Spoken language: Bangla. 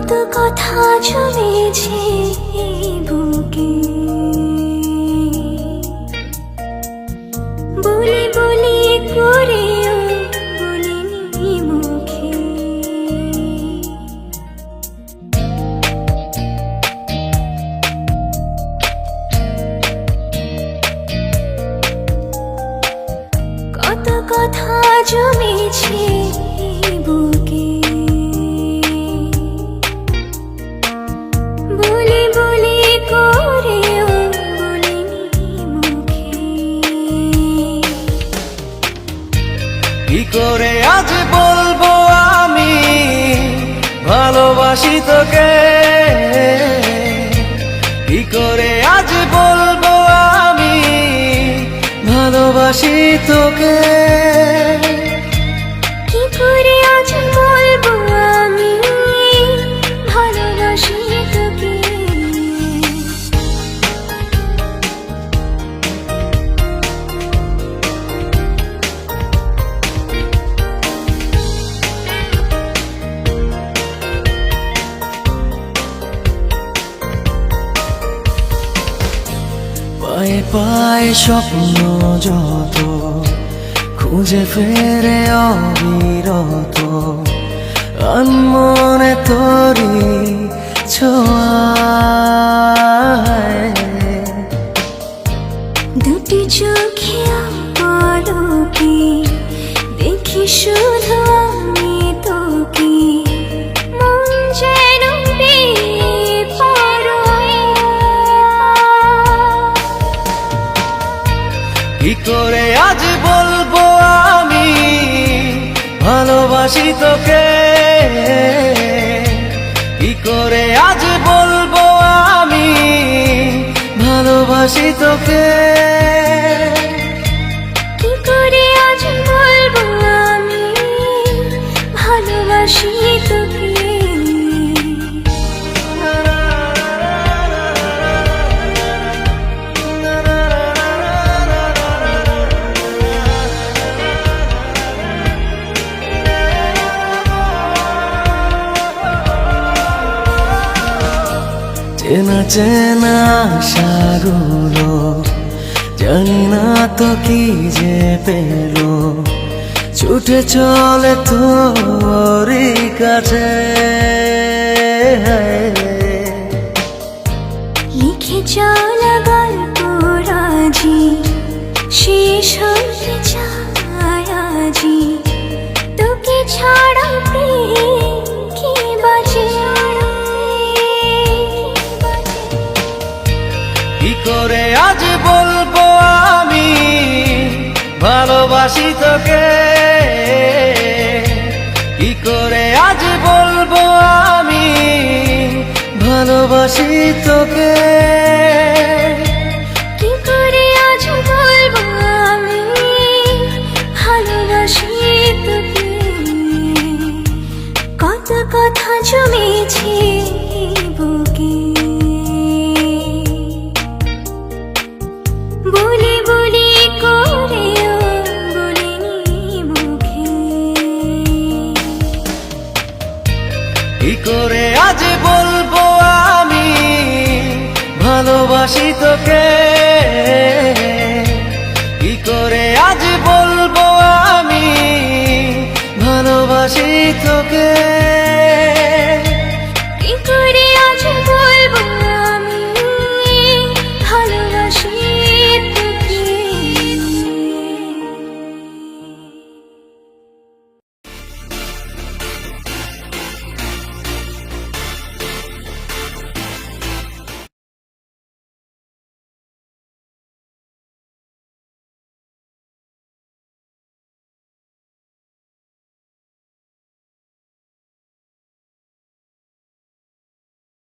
কত কথা জমেছে এই বুকে, বলি বলি করেও বলিনি মুখে। কত কথা জমেছে এই বুকে, বলি বলি করেও বলিনি মুখে। কি করে আজ বলবো আমি ভালোবাসি তোকে, কি করে আজ বলবো আমি ভালোবাসি তোকে। কি করে আজ বলবো আমি ভালোবাসি তোকে। পায়ে পায়ে স্বপ্ন যত খুঁজে ফেরে অবিরত, আনমনে তোরি ছোঁয়ায়। দুটি চোখে পলকে দেখি শুধু আমি তোকে, মন যেন বেপরোয়া। কি করে আজ বলবো আমি ভালোবাসি তোকে, কি করে আজ বলবো আমি ভালোবাসি তোকে। কি করে আজ বলবো আমি ভালোবাসি তোকে। চেনা চেনা আশাগুলো জানি না তো কি যে পেলো, ছুটে চলে তোরই কাছে। লিখে চলা গল্প রাজি শেষ হতে চায় আজি, তোকে ছাড়া প্রেম কি বাজে। কি করে আজ বলবো আমি ভালোবাসি তোকে, কি করে আজ বলবো আমি ভালোবাসি তোকে। কি করে আজ বলবো আমি ভালোবাসি তোকে। কত কথা জমেছে এই বুকে, বলি বলি করেও বলিনি মুখে। কি করে আজ বলবো আমি ভালোবাসি তোকে, কি করে আজ বলবো আমি ভালোবাসি তোকে।